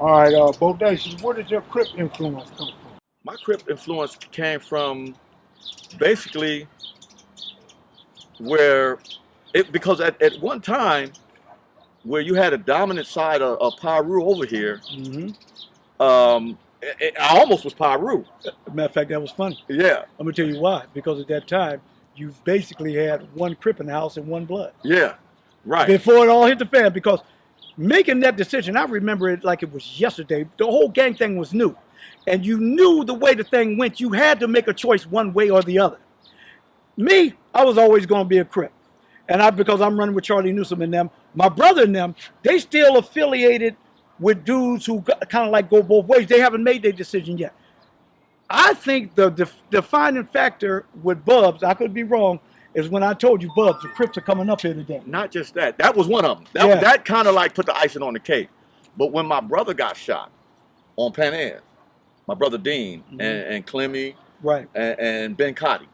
All right, Bodacious, where did your Crip influence come from? My Crip influence came from basically where because at one time where you had a dominant side of Piru over here, I almost was Piru. Matter of fact, that was funny. Yeah. I'm gonna tell you why. Because at that time, you basically had one Crip in the house and one blood. Yeah. Right. Before it all hit the fan, because making that decision, I remember it like it was yesterday. The whole gang thing was new. And you knew the way the thing went. You had to make a choice one way or the other. Me, I was always going to be a Crip. And because I'm running with Charlie Newsom and them, my brother and them, they still affiliated with dudes who kind of like go both ways. They haven't made their decision yet. I think the defining factor with Bubs, I could be wrong, is when I told you, Bubs, the Crips are coming up here today. Not just that. That was one of them. That kind of like put the icing on the cake. But when my brother got shot on Pan Am, my brother Dean and Clemmy and Ben Cotty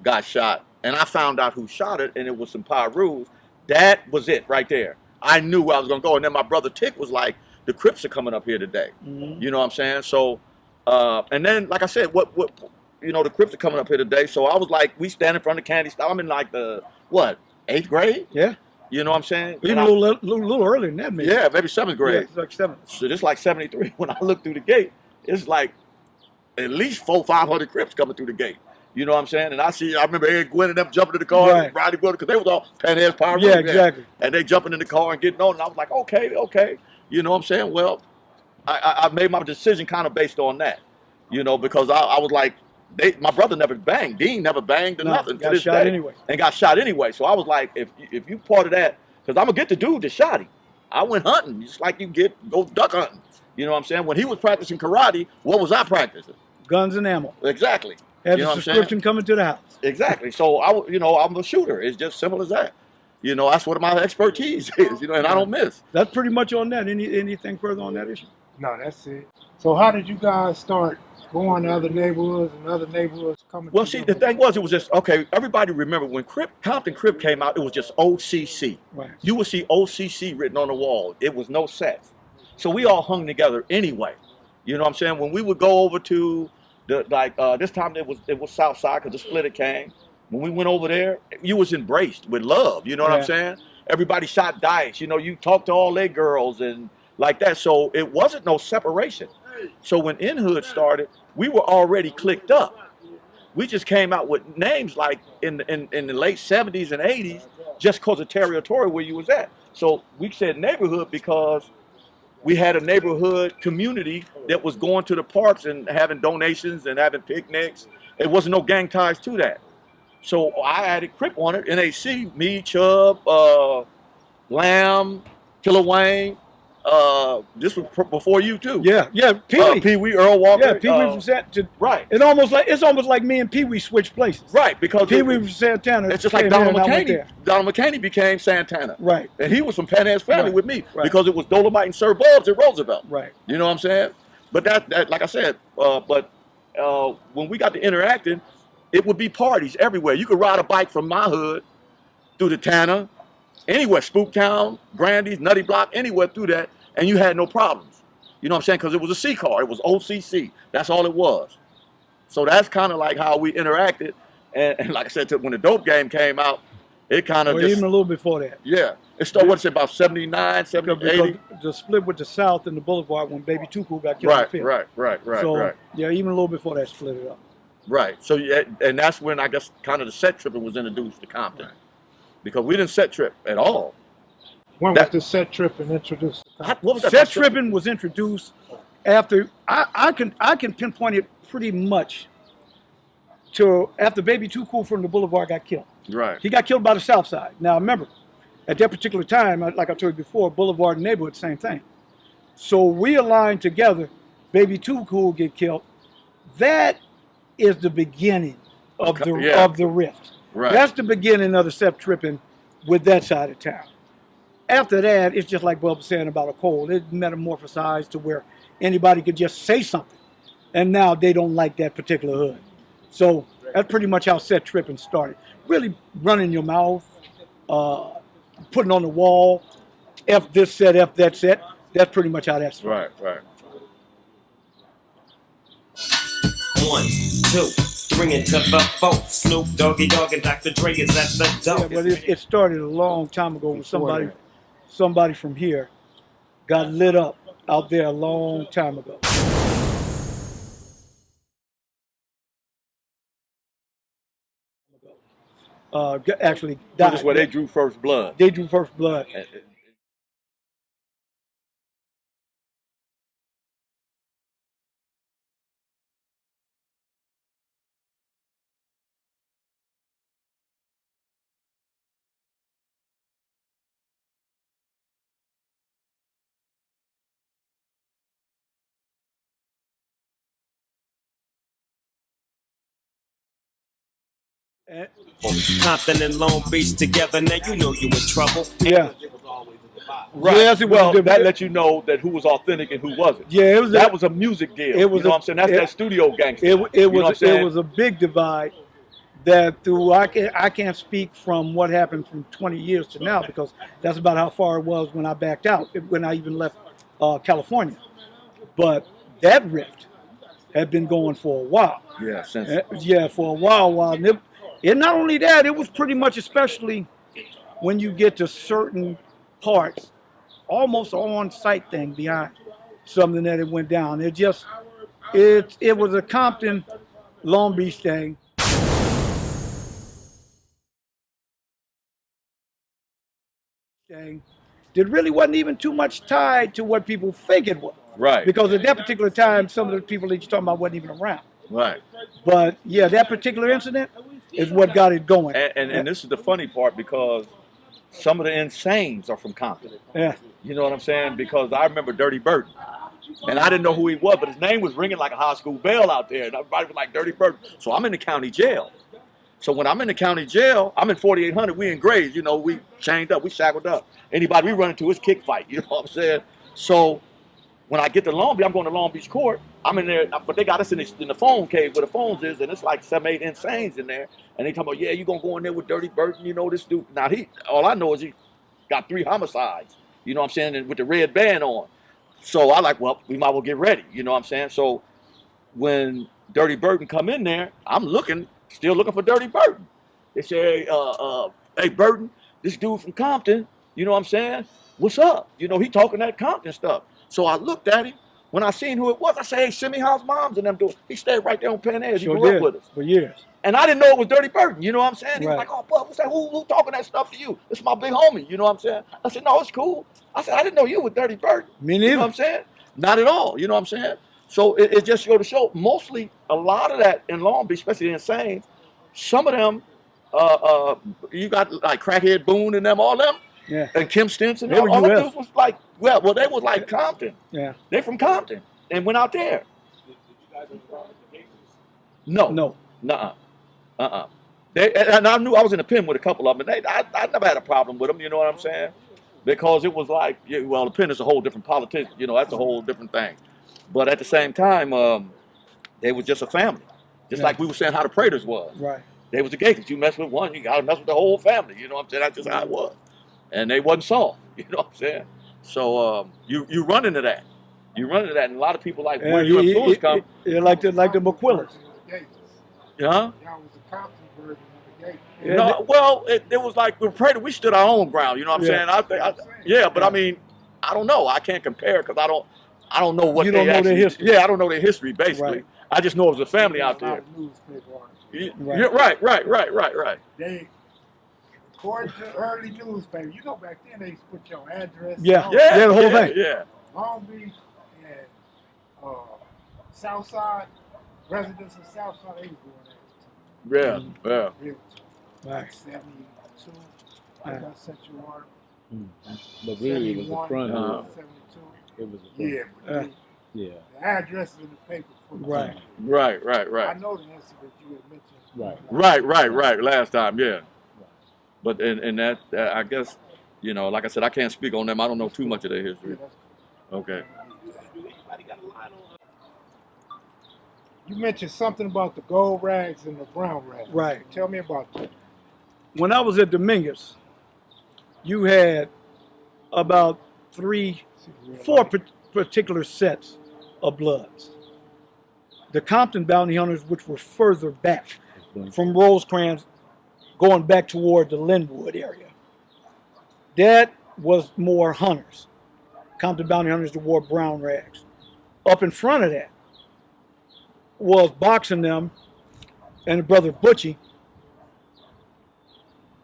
got shot. And I found out who shot it, and it was some Pirus. That was it right there. I knew where I was going to go. And then my brother Tick was like, the Crips are coming up here today. You know what I'm saying? So, and then, like I said, the Crips are coming up here today. So I was like, we stand in front of Candy Store. I'm in like the, 8th grade? Yeah. You know what I'm saying? Even a little earlier than that, maybe. Yeah, maybe 7th grade. Yeah, it's like 7th. So it's like 73. When I look through the gate, it's like at least 400-500 Crips coming through the gate. You know what I'm saying? And I remember Ed Gwynn and them jumping in the car, and Roddy Gwynn, because they was all Pan Am Power. Yeah, exactly. And they jumping in the car and getting on, and I was like, okay. You know what I'm saying? Well, I made my decision kind of based on that. You know, because I was like, my brother never banged. Dean never banged or nothing. Got shot anyway. And got shot anyway. So I was like, if you part of that, because I'm going to get the dude that shot him. I went hunting, just like you go duck hunting. You know what I'm saying? When he was practicing karate, what was I practicing? Guns and ammo. Exactly. Had the subscription coming to the house. Exactly. So I'm a shooter. It's just simple as that. You know, that's what my expertise is. You know, and I don't miss. That's pretty much on that. Anything further on that issue? No, that's it. So how did you guys start going to other neighborhoods and other neighborhoods coming? Well, see, the thing was, it was just everybody remember when Compton Crip came out, it was just OCC. Right. You would see OCC written on the wall. It was no sets. So we all hung together anyway. You know what I'm saying? When we would go over to this time it was South Side because the splitter came. When we went over there, you was embraced with love. You know what I'm saying? Everybody shot dice. You know, you talked to all their girls and like that. So it wasn't no separation. So when In Hood started, we were already clicked up. We just came out with names like in the late 70s and 80s just because of territory where you was at. So we said neighborhood because we had a neighborhood community that was going to the parks and having donations and having picnics. There wasn't no gang ties to that. So I added Crip on it, NHC, me, Chubb, Lamb, Killer Wayne. This was before you too. Yeah, Pee-wee. Pee-wee, Earl Walker. Yeah, Pee-wee from Santana. Right. It's almost like me and Pee-wee switched places. Right, because Pee-wee from Santana. It's just like Donald McCaney. Donald McCaney became Santana. Right. And he was from Pan Am's family with me because it was Dolomite and Sir Bubs at Roosevelt. Right. You know what I'm saying? But that like I said, when we got to interacting, it would be parties everywhere. You could ride a bike from my hood through the Tanner, anywhere, Spooktown, Grandy's, Nutty Block, anywhere through that, and you had no problems. You know what I'm saying? Because it was a C car. It was OCC. That's all it was. So that's kind of like how we interacted. And like I said, when the dope game came out, it kind of even a little before that. Yeah. It started, what's it, about 79, 70, 80? The split with the South and the Boulevard when Baby Too Cool got killed in the field. Right. Yeah, even a little before that split it up. Right. So, and that's when I guess kind of the set tripping was introduced to Compton. Because we didn't set trip at all. When was the set tripping introduced? What was that? Set tripping was introduced after, I can pinpoint it pretty much to after Baby Too Cool from the Boulevard got killed. Right. He got killed by the South Side. Now remember, at that particular time, like I told you before, Boulevard and neighborhood, same thing. So we aligned together, Baby Too Cool get killed. That is the beginning of the rift. Right. That's the beginning of the set tripping with that side of town. After that, it's just like Bub was saying about a cold. It metamorphosized to where anybody could just say something. And now they don't like that particular hood. So that's pretty much how set tripping started. Really running your mouth, putting on the wall, F this set, F that set. That's pretty much how that started. Right. 1, 2, bringing to the folks. Snoop Doggy Dogg and Dr. Dre is at the door. Yeah, but it started a long time ago when somebody from here got lit up out there a long time ago. Actually died. This is where they drew first blood. They drew first blood. Compton and Long Beach together. Now you know you in trouble. Yeah. Right. Yes, it was well, different. that let you know that who was authentic and who wasn't. Yeah, that was a music deal. It was you know what I'm saying? That's that studio gangster. It was a big divide that through I can't speak from what happened from 20 years to now because that's about how far it was when I backed out, when I even left California. But that rift had been going for a while. Yeah, since for a while. And not only that, it was pretty much, especially when you get to certain parts, almost on-site thing behind something that it went down. It was a Compton, Long Beach thing. That really wasn't even too much tied to what people think it was. Right. Because at that particular time, some of the people that you're talking about wasn't even around. Right. But yeah, that particular incident is what got it going. And this is the funny part because some of the insanes are from Compton. Yeah. You know what I'm saying? Because I remember Dirty Burton. And I didn't know who he was, but his name was ringing like a high school bell out there. And everybody was like, Dirty Burton. So I'm in the county jail. So when I'm in the county jail, I'm in 4800. We in Grays. You know, we chained up. We shackled up. Anybody we run into is kick fight. You know what I'm saying? So when I get to Long Beach, I'm going to Long Beach Court. I'm in there, but they got us in the phone cave where the phones is, and it's like 7, 8 insanes in there. And they talking about, yeah, you going to go in there with Dirty Burton, you know, this dude. Now, all I know is he got 3 homicides, you know what I'm saying, and with the red band on. So I like, well, we might as well get ready, you know what I'm saying? So when Dirty Burton come in there, I'm still looking for Dirty Burton. They say, hey, Burton, this dude from Compton, you know what I'm saying? What's up? You know, he talking that Compton stuff. So I looked at him. When I seen who it was, I said, hey, send me how's moms and them doing. He stayed right there on Penn Edge. He grew up with us. For years. And I didn't know it was Dirty Burton, you know what I'm saying? He was Right. like, oh, Buff, what's that? Who talking that stuff to you? This is my big homie, you know what I'm saying? I said, no, it's cool. I said, I didn't know you were Dirty Burton. Me neither. You know what I'm saying? Not at all, you know what I'm saying? So it just go to show, mostly a lot of that in Long Beach, especially the Insanes, some of them, you got like Crackhead Boone and them, all them. Yeah. And Kim Stinson. They were all US. of those was like, well, they was like Compton. Yeah. They from Compton and went out there. No. Nuh-uh. And I knew I was in the pen with a couple of them. And I never had a problem with them, you know what I'm saying? Because it was like, yeah, well, the pen is a whole different politics. You know, that's a whole different thing. But at the same time, they was just a family. Just like we were saying how the Praters was. Right. They was the Gaithers. You mess with one, you got to mess with the whole family. You know what I'm saying? That's just how it was. And they wasn't soft. You know what I'm saying? So you run into that. You run into that. And a lot of people like, where your influence come. Like the McQuillers. Yeah? Y'all was a Compton version of the Gaither. Yeah, No, well, it was like with Prater, we stood our own ground. You know what I'm saying? But I mean, I don't know. I can't compare because I don't know what You they don't know actually. their history. Yeah, I don't know their history basically. Right. I just know it was a family out A lot there. of newspaper articles. Yeah, right. They, according to early newspaper, you go back then, they used to put your address. Yeah. all Yeah, the whole thing. Yeah. Long Beach and Southside, residents of Southside, they was doing that. Yeah. Real Right. 72, I Right. got sent you water. But really, it was the front. 72. It was the front. Yeah, but Yeah. the addresses in the papers. For the Right. Right. I know the incident you had mentioned. Right. Last time, yeah. But in that, I guess, you know, like I said, I can't speak on them. I don't know too much of their history. Okay. You mentioned something about the gold rags and the brown rags. Right. Tell me about that. When I was at Dominguez, you had about four particular sets of Bloods. The Compton Bounty Hunters, which were further back from Rosecrans, going back toward the Lynwood area. That was more hunters. Compton Bounty Hunters that wore brown rags. Up in front of that was Boxing them and the brother Butchie,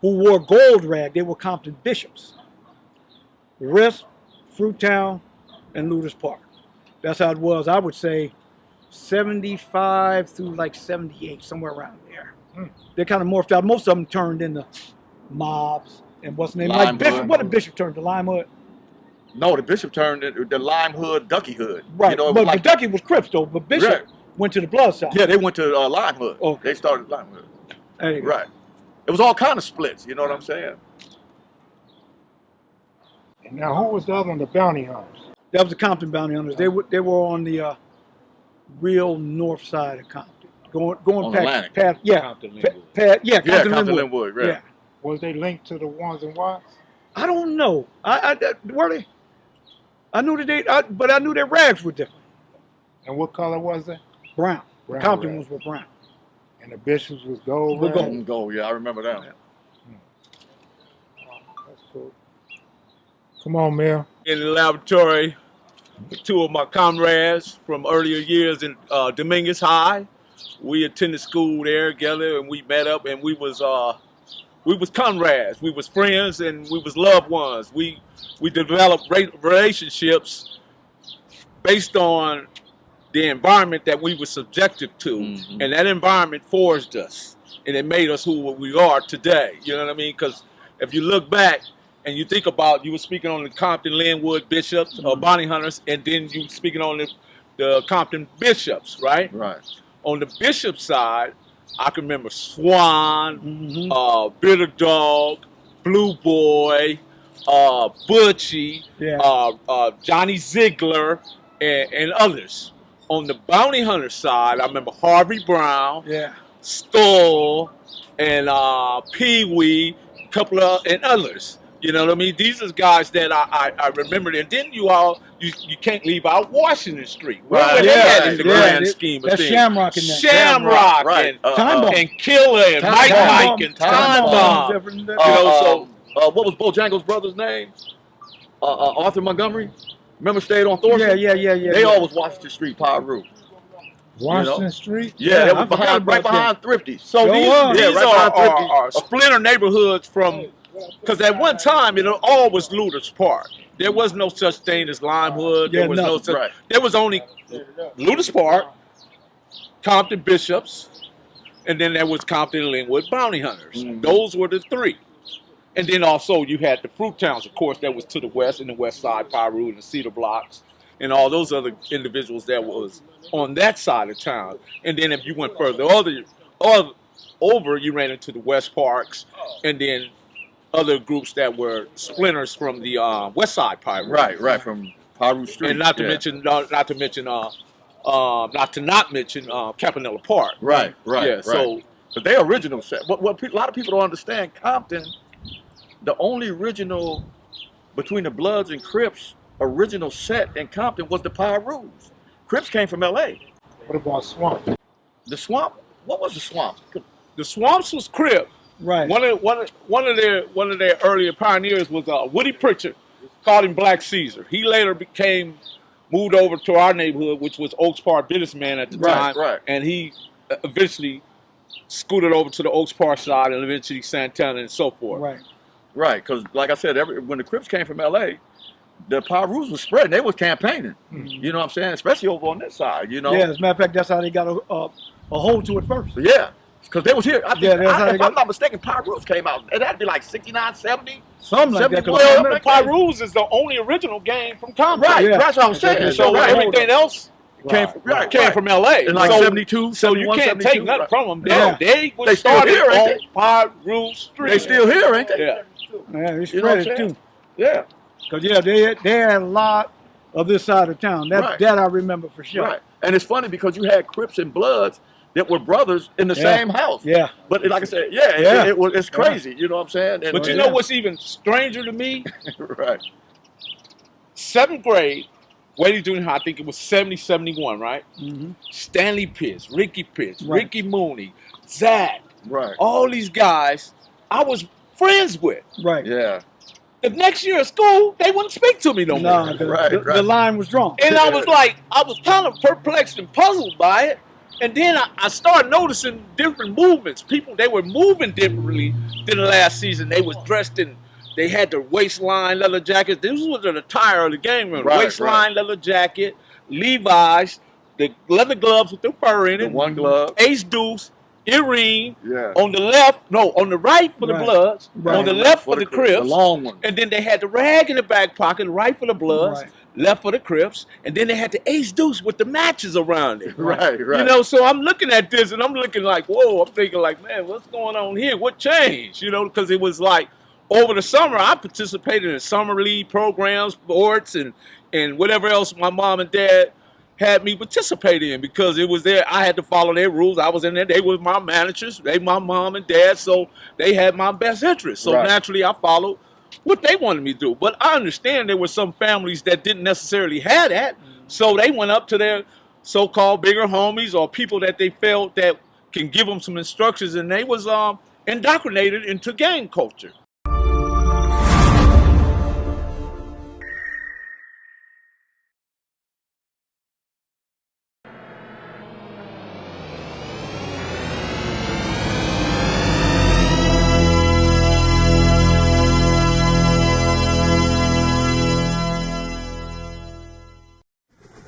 who wore gold rag. They were Compton Bishops. The rest, Fruittown and Luders Park. That's how it was. I would say 75 through like 78, somewhere around there. They kind of morphed out. Most of them turned into mobs and what's the name? Lime Like Bishop. Hood. What did Bishop turn to? Lime Hood? No, the Bishop turned into the Lime Hood, Ducky Hood. Right. You know, it But was like, Ducky was Crips though. But Bishop Right. went to the Blood side. yeah, they went to Lime Hood. Okay. They started Lime Hood. There you go. Right. It was all kind of splits. You know what I'm saying? And now, who was the other one? The Bounty Hunters. That was the Compton Bounty Hunters. They were on the real north side of Compton. Going On Atlantic. past yeah. Compton Pa- Lynwood. yeah, Yeah, Compton Compton Lynwood. Lynwood, right. Yeah. Was they linked to the ones in Watts? I don't know. Were they? I knew that but I knew their rags were different. And what color was they? Brown. Brown Compton rag. ones were brown. And the Bishops was gold. Were rag? gold. Go, yeah, I remember that. That's cool. Come on, Mel. In the laboratory with two of my comrades from earlier years in Dominguez High. We attended school there together, and we met up, and we was comrades, we was friends, and we was loved ones. We developed relationships based on the environment that we were subjected to, and that environment forged us, and it made us who we are today. You know what I mean? Because if you look back and you think about, you were speaking on the Compton Lynwood Bishops or Bounty Hunters, and then you were speaking on the Compton Bishops, right? Right. On the Bishop side, I can remember Swan, Bitter Dog, Blue Boy, Butchie, Johnny Ziegler, and others. On the Bounty Hunter side, I remember Harvey Brown, Skull, and Pee Wee, a couple of, and others. You know what I mean? These are guys that I remembered. And then you can't leave out Washington Street. Where were they at in the grand scheme of That's things? Shamrock in that. Shamrock, right. Time Bomb. and Killer and Mike and Time Bomb. Bomb. You know, what was Bojangles' brother's name? Arthur Montgomery. Remember, stayed on Thorson? Yeah. They always Washington Street, Piru. Washington Street? Yeah, they I was forgot right about behind Thrifty's. So Go these, on. these Yeah, right behind are splinter neighborhoods from, because at one time it all was Luders Park. There was no such thing as Limehood. There Yeah, was no nothing. such. Right. There was only Luders Park, Compton Bishops, and then there was Compton Lynwood Bounty Hunters. Those were the three. And then also you had the Fruit Towns, of course, that was to the west, in the west side, Piru and the Cedar Blocks, and all those other individuals that was on that side of town. And then if you went further over, you ran into the West Parks, and then other groups that were splinters from the west side Piru. Right, from Piru Street. And not to mention Campanella Park. Right. Yeah, so but they original set. What a lot of people don't understand, Compton, the only original between the Bloods and Crips, original set in Compton was the Pirus. Crips came from L.A. What about Swamp? The Swamp. What was the Swamp? the Swamps was Crip. Right. One of their earlier pioneers was Woody Pritchard, called him Black Caesar. He later moved over to our neighborhood, which was Oaks Park businessman at the time. Right. And he eventually scooted over to the Oaks Park side and eventually Santana and so forth. Right, because like I said, when the Crips came from L.A., the Pirus was spreading. They was campaigning. You know what I'm saying? Especially over on this side, you know? Yeah, as a matter of fact, that's how they got a hold to it first. Yeah, because they was here. I think, that's how they if got- I'm not mistaken, Pirus came out. It had to be like 69, 70. Something like that. 'cause Well, I Well, remember- Pyrus is the only original game from Compton. Right, Yeah. that's what I was saying. So right. everything else came from LA. In like so, 72, so you 71, can't take 72, nothing right. from them. Yeah. They They still started here, ain't on Piru Street. They still here, ain't they? Yeah. Yeah, they You know what spread I'm it saying? too. Yeah. Because they had a lot of this side of town. Right. That I remember for sure. Right. And it's funny because you had Crips and Bloods that were brothers in the same house. Yeah. But like I said, Yeah. it's crazy. You know what I'm saying? And, But you know what's even stranger to me? right. 7th grade, Whaley Junior High, I think it was 70, 71, right? Mm-hmm. Stanley Pitts, Ricky Pitts, Right. Ricky Mooney, Zach, Right. all these guys I was friends with. Right. Yeah. The next year of school, they wouldn't speak to me no No, more. Right, the right. line was drawn. And I was kind of perplexed and puzzled by it. And then I started noticing different movements. People, they were moving differently than the last season. They was dressed in, they had the waistline leather jackets. This was the attire of the game room. Right, Waistline leather jacket, Levi's, the leather gloves with the fur in The it, one glove. ace deuce, earring. Yeah. On the left, no, on the right for the Right. Bloods, Right. on the left for the The Crips, long one. and then they had the rag in the back pocket, right for the Bloods, Right. left for the Crips, and then they had the ace deuce with the matches around it. Right, right. You know, so I'm looking at this and I'm looking like, whoa, I'm thinking like, man, what's going on here? What changed? You know, because it was like over the summer, I participated in summer league programs, sports, and whatever else my mom and dad had me participate in because it was there. I had to follow their rules. I was in there. They were my managers. They my mom and dad, so they had my best interest. So Right. naturally, I followed what they wanted me to do. But I understand there were some families that didn't necessarily have that, so they went up to their so-called bigger homies or people that they felt that can give them some instructions, and they was indoctrinated into gang culture.